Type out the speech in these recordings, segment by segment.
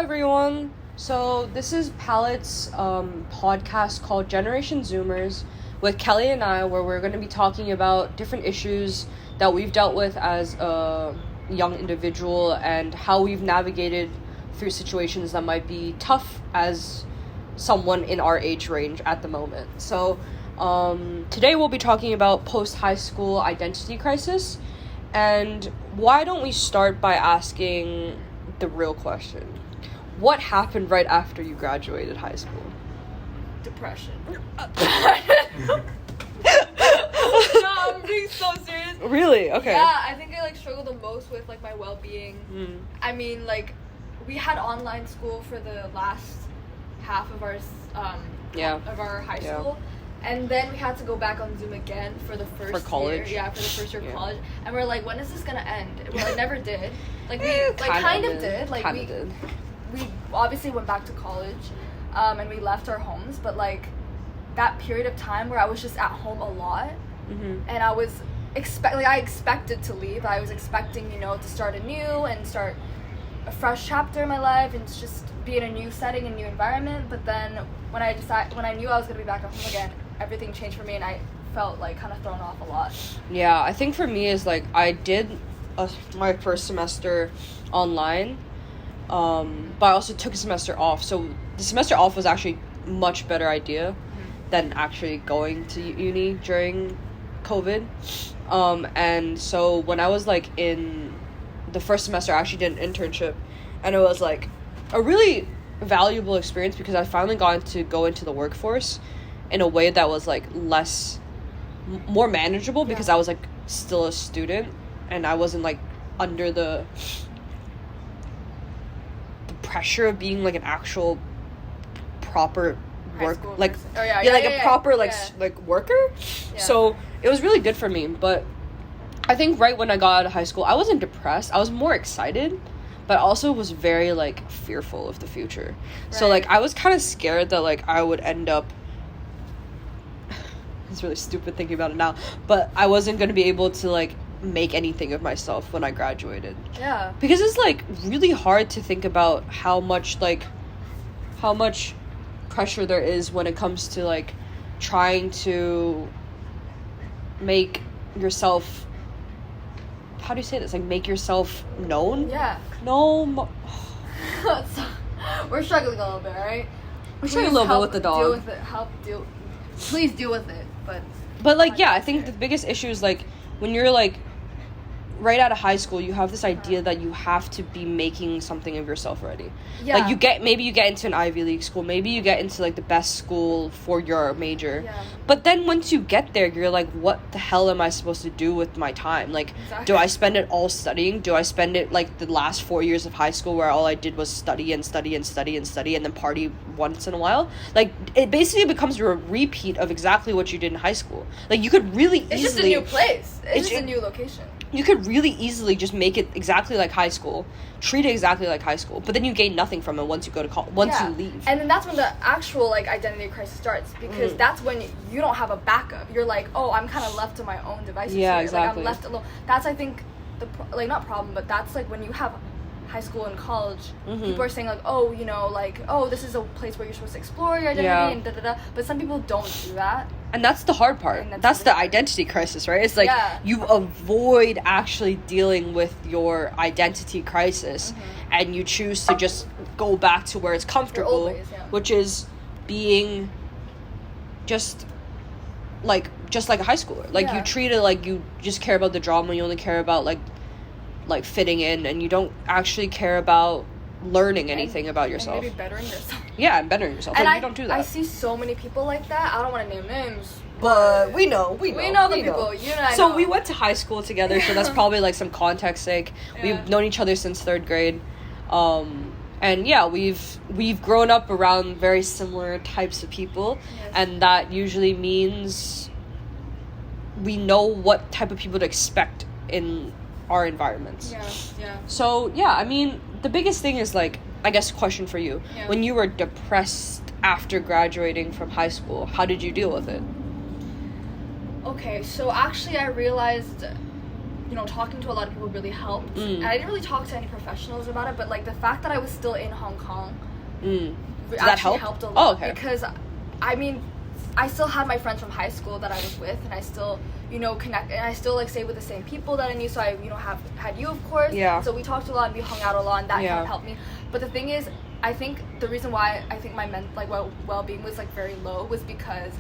everyone. So this is Palette's podcast called Generation Zoomers with Kelly and I, where we're going to be talking about different issues that we've dealt with as a young individual and how we've navigated through situations that might be tough as someone in our age range at the moment. So today we'll be talking about post-high school identity crisis. And why don't we start by asking the real question? What happened right after you graduated high school? Depression. No, I'm being so serious. Really? Okay. Yeah, I think I struggled the most with my well-being. I mean, we had online school for the last half of our of our high school. And then we had to go back on Zoom again for the first year. For college? Yeah, for the first year of college. And we're like, when is this gonna end? Well, it never did. We kind of did. We obviously went back to college, and we left our homes. But that period of time where I was just at home a lot, and I was I expected to leave. I was expecting, to start anew and start a fresh chapter in my life and just be in a new setting, a new environment. But then when I knew I was gonna be back at home again, everything changed for me, and I felt kind of thrown off a lot. Yeah, I think for me is I did my first semester online, but I also took a semester off. So the semester off was actually a much better idea than actually going to uni during COVID. And so when I was in the first semester, I actually did an internship, and it was a really valuable experience because I finally got to go into the workforce in a way that was more manageable because I was still a student and I wasn't under the pressure of being an actual proper work proper worker. So it was really good for me. But I think right when I got out of high school, I wasn't depressed. I was more excited, but also was very fearful of the future. Right. So I was kind of scared that I would end up it's really stupid thinking about it now, but I wasn't going to be able to make anything of myself when I graduated. Yeah. Because it's really hard to think about how much pressure there is when it comes to trying to make yourself, how do you say this? Make yourself known? Yeah. No. We're struggling a little bit, right? We're struggling a little bit with the dog. Deal with it. Please deal with it. But I think the biggest issue is when you're right out of high school, you have this idea that you have to be making something of yourself already. Yeah. Maybe you get into an Ivy League school, maybe you get into the best school for your major. Yeah. But then once you get there, you're what the hell am I supposed to do with my time? Exactly. Do I spend it all studying? Do I spend it the last 4 years of high school where all I did was study and study and study and study and then party once in a while? It basically becomes a repeat of exactly what you did in high school. You could really easily... It's just a new place. It's just a new location. You could really easily just make it exactly like high school, treat it exactly like high school, but then you gain nothing from it once you go to college, once you leave. And then that's when the actual identity crisis starts, because that's when you don't have a backup. You're I'm kind of left to my own devices. Yeah, here. exactly. I'm left alone. That's, I think, the not problem, but that's when you have high school and college, people are saying this is a place where you're supposed to explore your identity and da-da-da, but some people don't do that. And that's the hard part. That's the identity crisis, right? It's you avoid actually dealing with your identity crisis, and you choose to just go back to where it's comfortable, which is being just like a high schooler. You treat it you just care about the drama, you only care about fitting in, and you don't actually care about learning anything about yourself. And maybe bettering yourself. Yeah, and bettering yourself. And you don't do that. I see so many people like that. I don't want to name names, but we know the people. You and I so know. we went to high school together, so that's probably some context sake. Yeah. We've known each other since 3rd grade. And yeah, we've grown up around very similar types of people, and that usually means we know what type of people to expect in our environments. Yeah. So yeah, I mean, the biggest thing is I guess a question for you. Yeah. When you were depressed after graduating from high school, how did you deal with it? Okay, so actually I realized you know, talking to a lot of people really helped. And I didn't really talk to any professionals about it, but like the fact that I was still in Hong Kong actually helped a lot. Oh, okay. Because I mean, I still had my friends from high school that I was with, and I still, you know, connect, and I still like stay with the same people that I knew. So I, you know, had you, of course. Yeah. So we talked a lot and we hung out a lot, and that kind of helped me. But the thing is, I think the reason why I think my well-being was like very low was because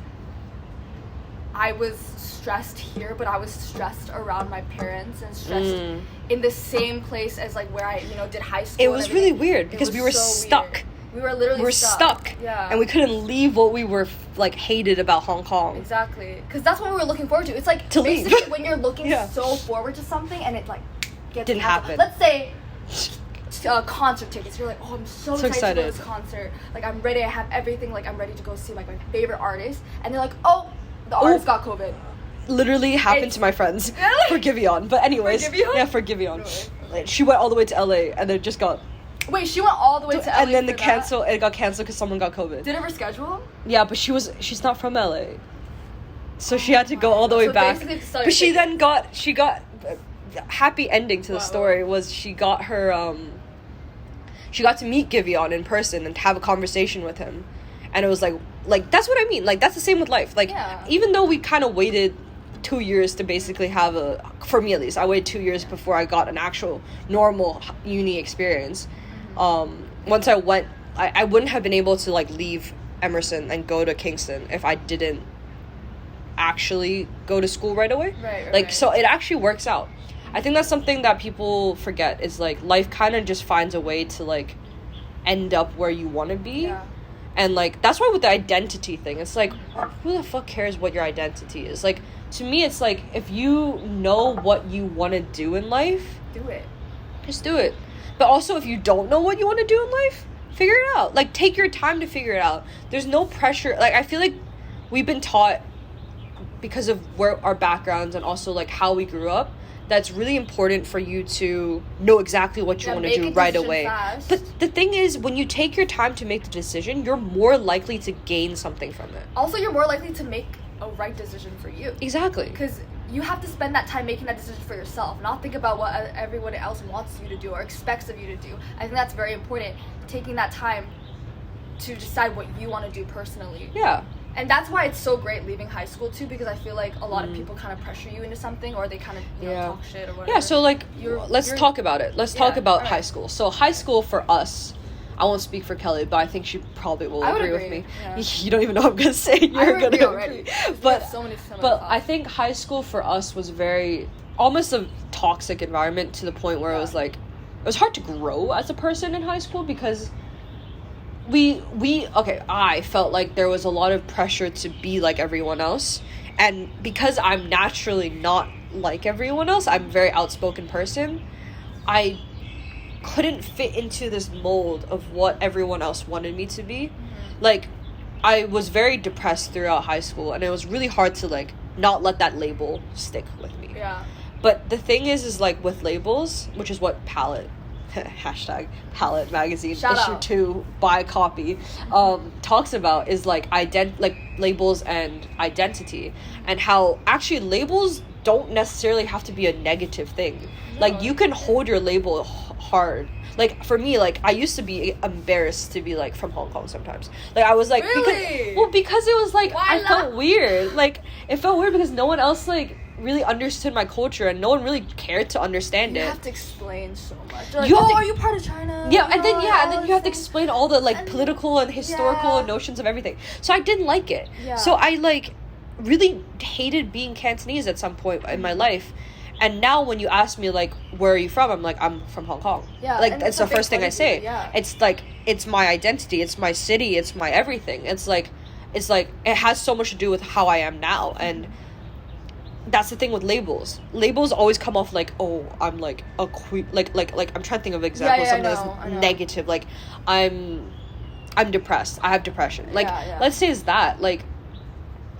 I was stressed here, but I was stressed around my parents and stressed in the same place as like where I, you know, did high school. It was really weird because we were so stuck. Weird. We were literally stuck. Yeah. And we couldn't leave what we were like hated about Hong Kong. Exactly. Because that's what we were looking forward to. It's like to basically leave. When you're looking so forward to something and it like didn't happen. Let's say concert tickets. You're like, oh, I'm so excited to go to this concert. Like, I'm ready. I have everything. Like, I'm ready to go see like my favorite artist. And they're like, oh, the artist got COVID. Literally happened to my friends for Giveon. But anyways, for Giveon. Really? Like, she went all the way to LA and then just got. Wait, she went all the way to LA. And then it got canceled because someone got COVID. Did it reschedule? Yeah, but she's not from LA, so she had to go all the way back. But she got happy ending to the story was she got her she got to meet Giveon in person and have a conversation with him, and it was like that's what I mean. Like, that's the same with life. Like, even though we kind of waited 2 years to basically have for me at least, I waited 2 years before I got an actual normal uni experience. Once I went, I wouldn't have been able to like leave Emerson and go to Kingston if I didn't actually go to school right away. Right. So it actually works out. I think that's something that people forget is like life kind of just finds a way to like end up where you want to be. Yeah. And like that's why with the identity thing, it's like, who the fuck cares what your identity is? Like, to me, it's like, if you know what you want to do in life, do it. Just do it. But also, if you don't know what you want to do in life, figure it out. Like, take your time to figure it out. There's no pressure. Like, I feel like we've been taught, because of where our backgrounds and also like how we grew up, that's really important for you to know exactly what you want to do right away. Fast. But the thing is, when you take your time to make the decision, you're more likely to gain something from it. Also, you're more likely to make a right decision for you. Exactly. Because you have to spend that time making that decision for yourself, not think about what everyone else wants you to do or expects of you to do. I think that's very important, taking that time to decide what you want to do personally. Yeah. And that's why it's so great leaving high school too, because I feel like a lot of people kind of pressure you into something, or they kind of talk shit or whatever. Yeah, so like let's talk about it. Let's talk about high school. So high school for us, I won't speak for Kelly, but I think she probably will agree with me. Yeah. You don't even know what I'm gonna say. You're gonna agree. But I think high school for us was very almost a toxic environment, to the point where it was like it was hard to grow as a person in high school, because I felt like there was a lot of pressure to be like everyone else, and because I'm naturally not like everyone else, I'm a very outspoken person, I couldn't fit into this mold of what everyone else wanted me to be. Like, I was very depressed throughout high school, and it was really hard to like not let that label stick with me. But the thing is like with labels, which is what Palette hashtag Palette magazine issue 2 buy a copy talks about, is like labels and identity, and how actually labels don't necessarily have to be a negative thing. Like, you can hold your label hard. Like, for me, like, I used to be embarrassed to be like from Hong Kong sometimes. Like, I was like, because it was like I felt weird. Like, it felt weird because no one else like really understood my culture, and no one really cared to understand it. You have to explain so much. Like, are you part of China? Yeah, and then you have to explain all the like political and historical notions of everything. So I didn't like it. So I like really hated being Cantonese at some point in my life. And now when you ask me like, where are you from, I'm like, I'm from Hong Kong. Like, it's the first thing I say. It's like, it's my identity, it's my city, it's my everything. It's like it has so much to do with how I am now. And that's the thing with labels. Labels always come off like, oh, I'm like a queen, like I'm trying to think of examples, something that's negative. Like, I'm depressed. I have depression. Like, let's say it's that. Like,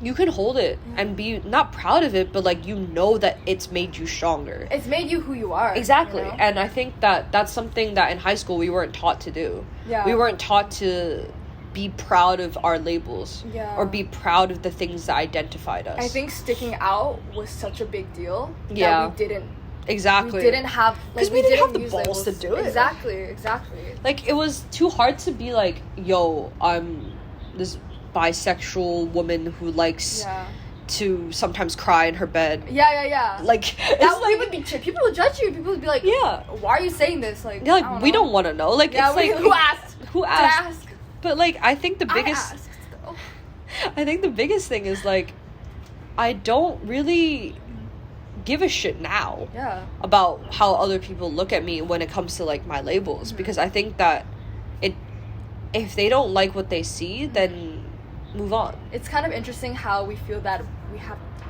you can hold it and be not proud of it, but like, you know that it's made you stronger. It's made you who you are. Exactly. You know? And I think that that's something that in high school we weren't taught to do. We weren't taught to be proud of our labels or be proud of the things that identified us. I think sticking out was such a big deal that we didn't Exactly. We didn't have, like, because we didn't have the use balls labels. to do it. Exactly. Like, it was too hard to be like, yo, I'm this bisexual woman who likes to sometimes cry in her bed. Yeah. Like, that would even be people would judge you. People would be like, yeah, why are you saying this? Like, yeah, like, we don't want to know. Like, yeah, it's like, who asked? Who asked? But like, I think the biggest, I think the biggest thing is like, I don't really give a shit now about how other people look at me when it comes to like my labels, because I think that if they don't like what they see, then move on. It's kind of interesting how we feel that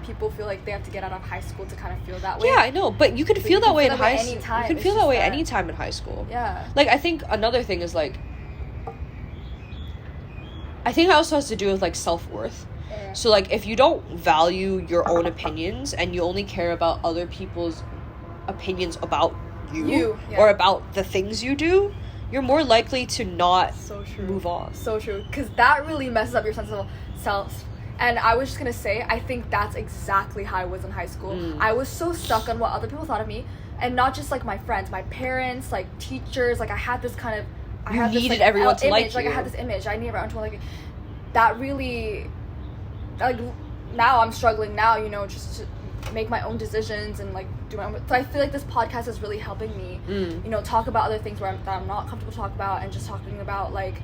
people feel like they have to get out of high school to kind of feel that way. Yeah, I know, but you could feel that way in high school. You can feel that way anytime in high school. Yeah. Like, I think another thing is like, I think it also has to do with like self-worth. Yeah. So like, if you don't value your own opinions and you only care about other people's opinions about you or about the things you do, you're more likely to not move on. So true. Because that really messes up your sense of self. And I was just going to say, I think that's exactly how I was in high school. I was so stuck on what other people thought of me. And not just, like, my friends, my parents, like, teachers. Like, I had this kind of... I needed everyone to like you. Like, I had this image. I needed everyone to like me. That really... Like, now I'm struggling now, you know, just to make my own decisions and, like, do my own... So I feel like this podcast is really helping me, you know, talk about other things that I'm not comfortable to talk about, and just talking about, like,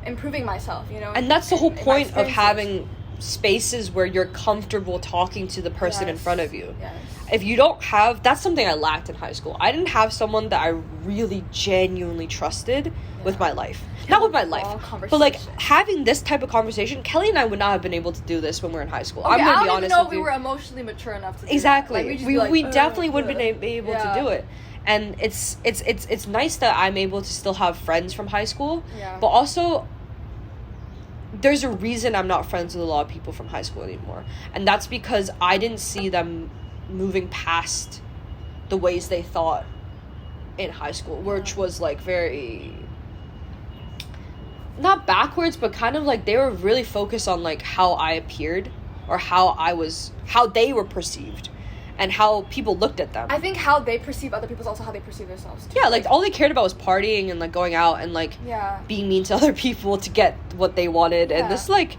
improving myself, you know? And that's the whole point of having spaces where you're comfortable talking to the person in front of you. Yes. If you don't have... That's something I lacked in high school. I didn't have someone that I really genuinely trusted with my life. Not with my life, but like having this type of conversation. Kelly and I would not have been able to do this when we were in high school. Okay, I'm gonna be honest with you. I don't even know if we were emotionally mature enough to do exactly. That. Like, we definitely would have been able to do it. And it's nice that I'm able to still have friends from high school. Yeah. But also, there's a reason I'm not friends with a lot of people from high school anymore, and that's because I didn't see them moving past the ways they thought in high school, which was like very not backwards, but kind of like they were really focused on like how I appeared or how they were perceived and how people looked at them. I think how they perceive other people is also how they perceive themselves too. Yeah, like all they cared about was partying and like going out and like being mean to other people to get what they wanted. And this, like,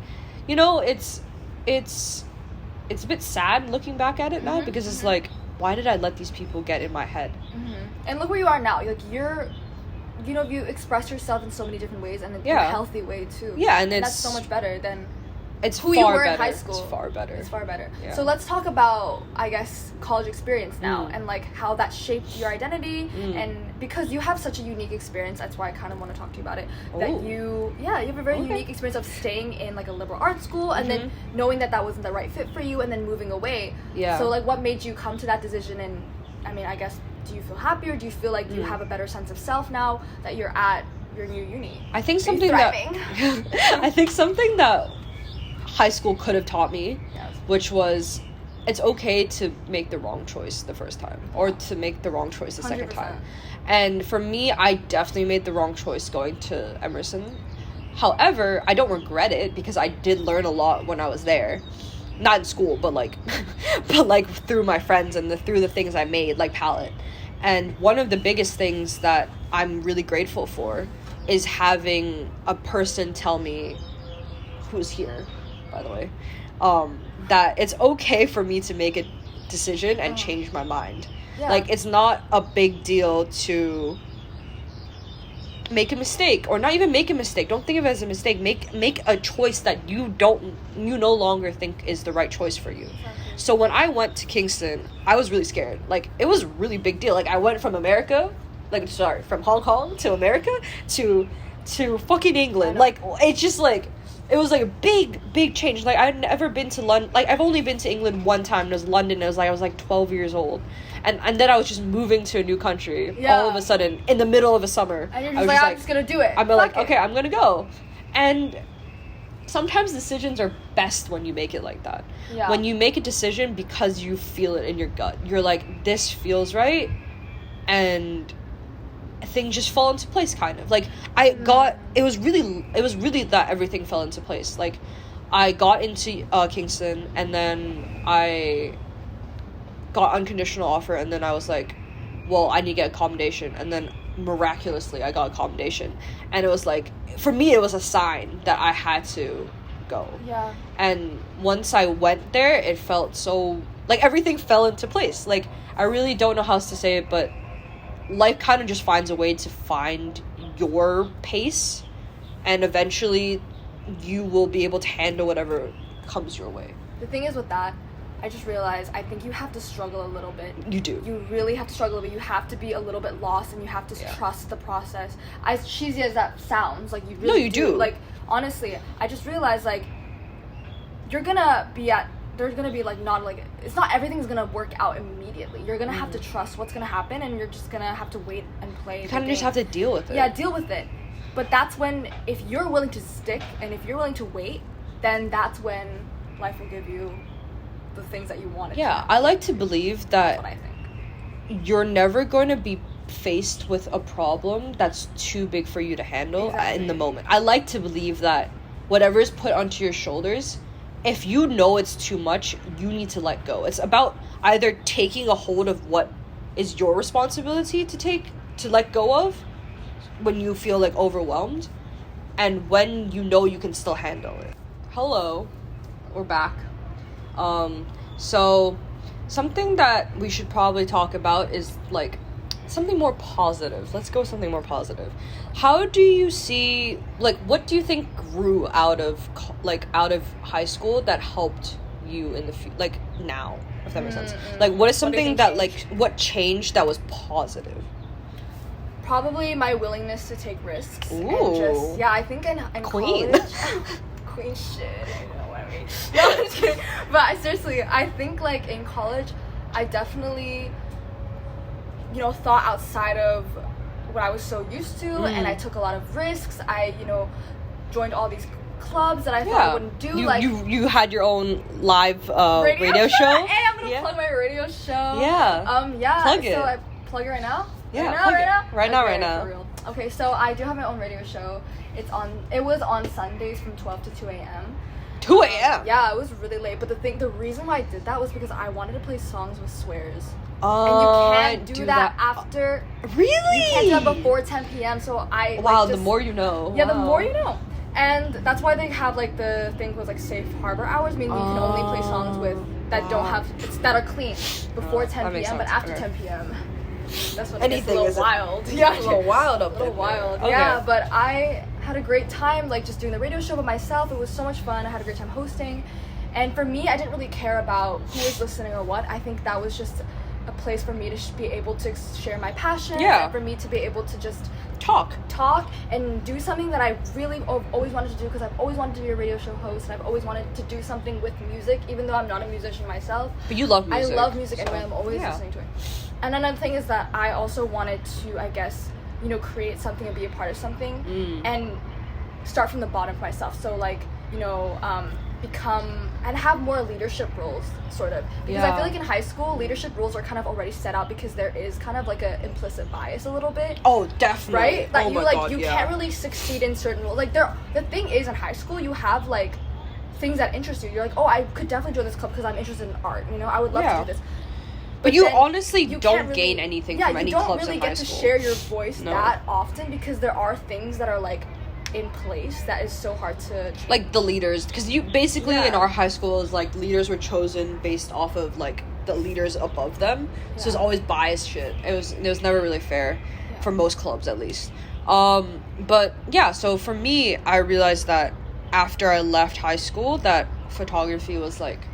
you know, it's a bit sad looking back at it now, because it's like, why did I let these people get in my head? And look where you are now. Like, you know, you express yourself in so many different ways, and in a healthy way too. Yeah, and that's so much better than it's who far you were better. in high school. It's far better. It's far better. Yeah. So let's talk about, I guess, college experience now, and like how that shaped your identity. And because you have such a unique experience, that's why I kind of want to talk to you about it. That you have a very unique experience of staying in like a liberal arts school, and then knowing that wasn't the right fit for you, and then moving away. Yeah. So like, what made you come to that decision? And I mean, I guess, do you feel happier? Do you feel like you have a better sense of self now that you're at your new uni? I think something that high school could have taught me, which was, it's okay to make the wrong choice the first time, or to make the wrong choice the 100%. Second time. And for me, I definitely made the wrong choice going to Emerson. However, I don't regret it, because I did learn a lot when I was there. Not in school, but like through my friends and through the things I made, like Palette. And one of the biggest things that I'm really grateful for is having a person tell me, who's here, by the way, that it's okay for me to make a decision and change my mind. Yeah. Like, it's not a big deal to make a mistake, or not even make a mistake. Don't think of it as a mistake. Make a choice that you no longer think is the right choice for you. Exactly. So when I went to Kingston, I was really scared. Like, it was a really big deal. Like, I went from from Hong Kong to America to fucking England. Like, it's just like, it was like a big change. Like, I'd never been to London. Like, I've only been to England one time. It was London. It was like I was like 12 years old, and then I was just moving to a new country all of a sudden in the middle of a summer. And you're just like, I'm just gonna do it. I'm like, okay, I'm gonna go. And sometimes decisions are best when you make it like that. Yeah. When you make a decision because you feel it in your gut. You're like, this feels right, and things just fall into place, kind of. Like, it was really that everything fell into place. Like, I got into Kingston, and then I got unconditional offer, and then I was like, well, I need to get accommodation, and then miraculously I got accommodation, and it was like, for me it was a sign that I had to go. Yeah. And once I went there, it felt so, like, everything fell into place. Like, I really don't know how else to say it, but life kind of just finds a way to find your pace, and eventually you will be able to handle whatever comes your way. The thing is with that, I just realized I think you have to struggle a little bit. You do. You really have to struggle a bit. You have to be a little bit lost, and you have to trust the process. As cheesy as that sounds, like, you really No, you do. Like, honestly, I just realized, like, there's gonna be, like, not, like, it's not everything's gonna work out immediately. You're gonna have to trust what's gonna happen, and you're just gonna have to wait and play. You kind of just have to deal with it. Yeah, deal with it. But that's when, if you're willing to stick, and if you're willing to wait, then that's when life will give you the things that you wanted. Yeah, I like to believe that that's what I think. You're never going to be faced with a problem that's too big for you to handle in the moment. I like to believe that whatever is put onto your shoulders, if you know it's too much, you need to let go. It's about either taking a hold of what is your responsibility to let go of when you feel, like, overwhelmed, and when you know you can still handle it. Hello, we're back. So something that we should probably talk about is, like, something more positive. Let's go with something more positive. How do you see, like, what do you think grew out of high school that helped you in the like, now, if that makes sense? Like, what is something that, like, what changed that was positive? Probably my willingness to take risks. Ooh. And just, I think in Queen. college, queen shit, you know what I mean? No, I'm just kidding. But seriously, I think, like, in college, I definitely, thought outside of what I was so used to, and I took a lot of risks. I, joined all these clubs that I thought I wouldn't do. You had your own live radio show. Hey, I'm gonna plug my radio show. Yeah. Plug it. So I plug it right now. Yeah. Right now. For real. Okay, so I do have my own radio show. It was on Sundays from 12 to 2 a.m. 2 a.m. Yeah, it was really late. But the reason why I did that was because I wanted to play songs with swears. Oh, and you can't do that after. Really? You can't do that before 10 p.m. So I. Wow, the more you know. Yeah, the more you know. And that's why they have, like, the thing was, like, safe harbor hours, meaning you can only play songs that are clean before 10 p.m. But after 10 p.m. That's when it's a little wild. Yeah, it's a little wild up there. A little wild. Okay. Yeah, but I had a great time, like, just doing the radio show by myself. It was so much fun. I had a great time hosting. And for me, I didn't really care about who was listening or what. I think that was just a place for me to be able to share my passion. Yeah. And for me to be able to just talk and do something that I really always wanted to do, because I've always wanted to be a radio show host, and I've always wanted to do something with music, even though I'm not a musician myself. But you love music. I love music anyway. I'm always listening to it. And another thing is that I also wanted to, I guess, create something and be a part of something and start from the bottom for myself. So, like, become and have more leadership roles, sort of. Because I feel like in high school, leadership roles are kind of already set out, because there is kind of, like, a implicit bias a little bit. Oh, definitely. Right? Like, you can't really succeed in certain roles. Like, the thing is, in high school, you have, like, things that interest you. You're like, oh, I could definitely join this club because I'm interested in art. I would love to do this. But you honestly don't gain anything from any clubs in high school. You don't really get to share your voice that often, because there are things that are, like, in place that is so hard to change. Like the leaders, because you basically in our high school is, like, leaders were chosen based off of, like, the leaders above them, so it's always biased shit. It was never really fair for most clubs, at least. But yeah, so for me, I realized that after I left high school that photography was, like,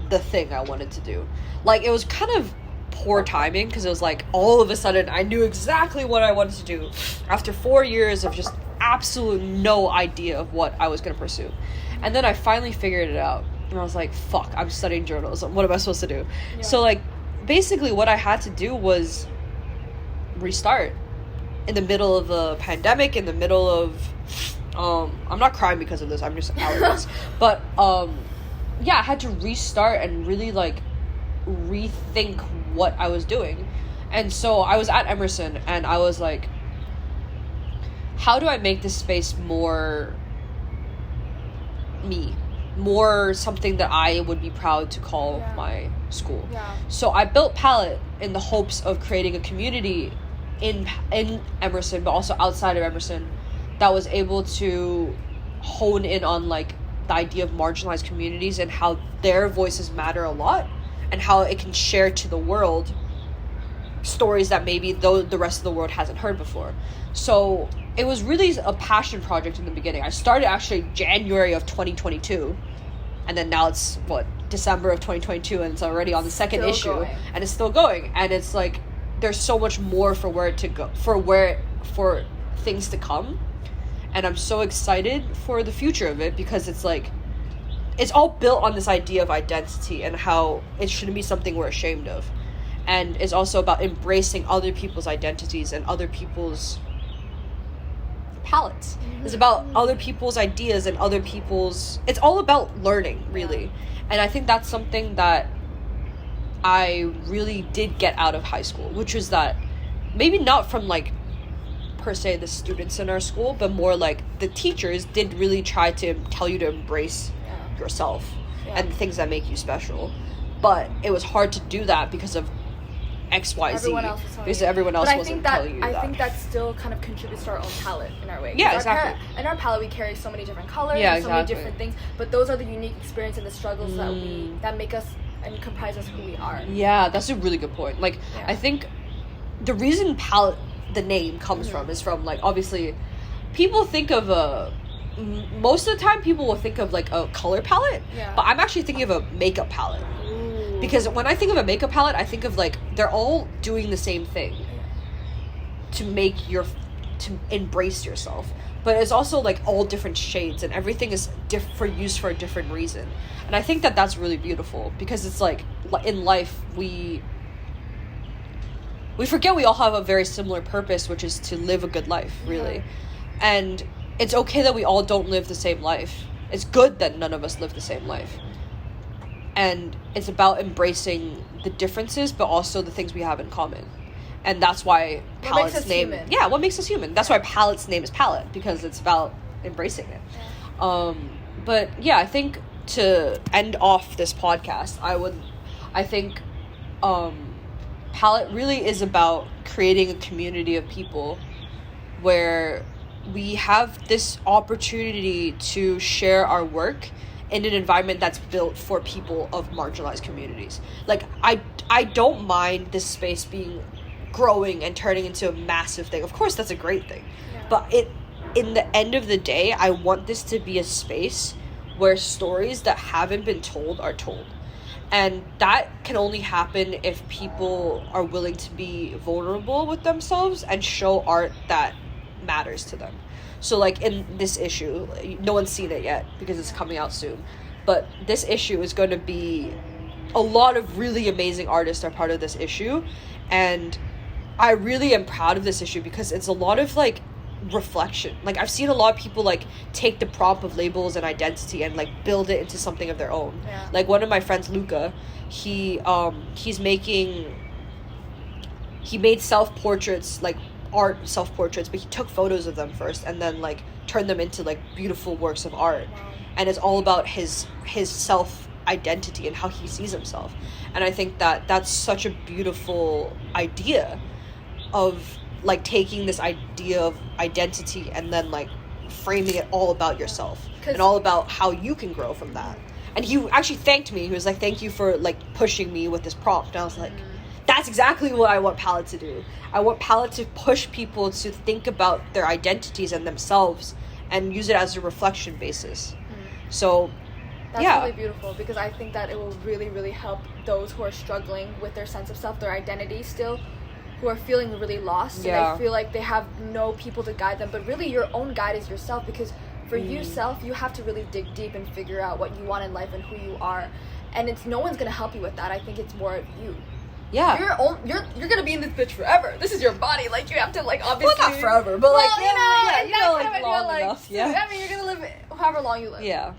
the thing I wanted to do. Like, it was kind of poor timing, because it was like all of a sudden I knew exactly what I wanted to do after 4 years of just absolute no idea of what I was going to pursue. And then I finally figured it out, and I was like, fuck, I'm studying journalism. What am I supposed to do? So, like, basically what I had to do was restart in the middle of a pandemic, in the middle of I'm not crying because of this, I'm just out of this. But I had to restart and really, like, rethink what I was doing. And so I was at Emerson, and I was like, how do I make this space more me? more something that I would be proud to call my school. Yeah. So I built Palette in the hopes of creating a community in Emerson, but also outside of Emerson, that was able to hone in on like the idea of marginalized communities and how their voices matter a lot, and how it can share to the world stories that maybe the rest of the world hasn't heard before. So it was really a passion project in the beginning. I started actually January of 2022, and then now it's December of 2022, and it's already on the second issue going. And it's still going, and it's like there's so much more for where to go, for things to come. And I'm so excited for the future of it, because it's like it's all built on this idea of identity and how it shouldn't be something we're ashamed of. And it's also about embracing other people's identities and other people's palettes. It's about other people's ideas and other people's... It's all about learning, really. Yeah. And I think that's something that I really did get out of high school, which was that maybe not from, like, per se the students in our school, but more like the teachers did really try to tell you to embrace yourself and the things that make you special. But it was hard to do that because of XYZ. Everyone else wasn't telling you that. I think that still kind of contributes to our own palette in our way. Yeah, exactly. In our palette, we carry so many different colors and so many different things, but those are the unique experience and the struggles that make us and comprise us who we are. Yeah, that's a really good point. Like, I think the reason palette, the name comes from, is from, like, obviously, people think of most of the time people will think of, like, a color palette, but I'm actually thinking of a makeup palette. Because when I think of a makeup palette, I think of, like, they're all doing the same thing to embrace yourself. But it's also, like, all different shades, and everything is used for a different reason. And I think that that's really beautiful, because it's, like, in life, we forget we all have a very similar purpose, which is to live a good life, really. And it's okay that we all don't live the same life. It's good that none of us live the same life. And it's about embracing the differences, but also the things we have in common. And that's why Palette's name... Human. Yeah, what makes us human. That's why Palette's name is Palette, because it's about embracing it. But, yeah, I think to end off this podcast, I think Palette really is about creating a community of people where we have this opportunity to share our work in an environment that's built for people of marginalized communities. Like, I don't mind this space being growing and turning into a massive thing. Of course, that's a great thing. Yeah. But in the end of the day, I want this to be a space where stories that haven't been told are told. And that can only happen if people are willing to be vulnerable with themselves and show art that matters to them. So, like, in this issue, no one's seen it yet because it's coming out soon, but this issue is going to be a lot of really amazing artists are part of this issue, and I really am proud of this issue because it's a lot of, like, reflection. Like, I've seen a lot of people, like, take the prop of labels and identity and, like, build it into something of their own. Yeah. Like, one of my friends, Luca, he made self-portraits, like, art self-portraits, but he took photos of them first and then, like, turned them into, like, beautiful works of art. Wow. And it's all about his self-identity and how he sees himself. And I think that that's such a beautiful idea of, like, taking this idea of identity and then, like, framing it all about yourself and all about how you can grow from that. And he actually thanked me. He was like, thank you for, like, pushing me with this prompt. And I was like, that's exactly what I want Palette to do. I want Palette to push people to think about their identities and themselves and use it as a reflection basis. So, that's really beautiful, because I think that it will really, really help those who are struggling with their sense of self, their identity still, who are feeling really lost and they feel like they have no people to guide them. But really, your own guide is yourself, because for yourself, you have to really dig deep and figure out what you want in life and who you are. And it's no one's gonna help you with that. I think it's more of you. Yeah, you're gonna be in this bitch forever. This is your body. Like, you have to, like, obviously. Well, not forever, but, like, like, long enough. Yeah. I mean, you're gonna live however long you live. Yeah.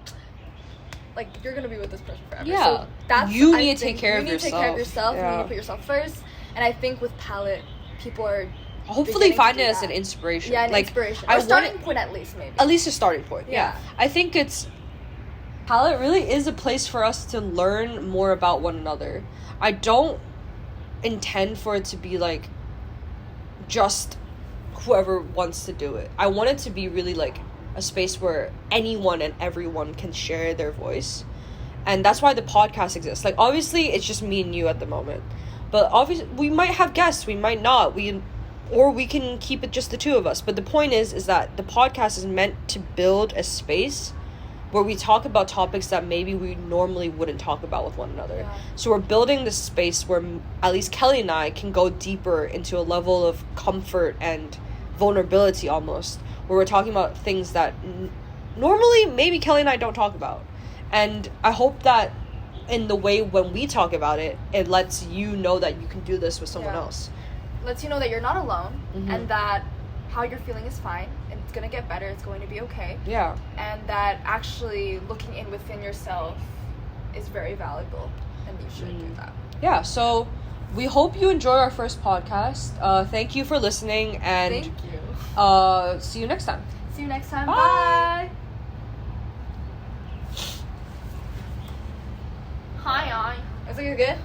Like, you're gonna be with this person forever. Yeah. So that's you need to take care of yourself. You need to take care of yourself. Yeah. You need to put yourself first. And I think with Palette, people are hopefully find it as an inspiration. Yeah, an inspiration. Or a starting point, at least, maybe. At least a starting point. Yeah. I think Palette really is a place for us to learn more about one another. I don't intend for it to be like just whoever wants to do it. I want it to be really like a space where anyone and everyone can share their voice. And that's why the podcast exists. Like, obviously, it's just me and you at the moment. But obviously, we might have guests, we might not. Or we can keep it just the two of us. But the point is that the podcast is meant to build a space where we talk about topics that maybe we normally wouldn't talk about with one another. Yeah. So we're building this space where at least Kelly and I can go deeper into a level of comfort and vulnerability almost, where we're talking about things that normally maybe Kelly and I don't talk about. And I hope that in the way when we talk about it, it lets you know that you can do this with someone else. Lets you know that you're not alone, Mm-hmm. and that how you're feeling is fine, and it's gonna get better, it's going to be okay. Yeah. And that actually looking in within yourself is very valuable, and you should do that. Yeah, so we hope you enjoy our first podcast. Thank you for listening, and Thank you. See you next time. See you next time. Bye. Bye. Hi. Is it good?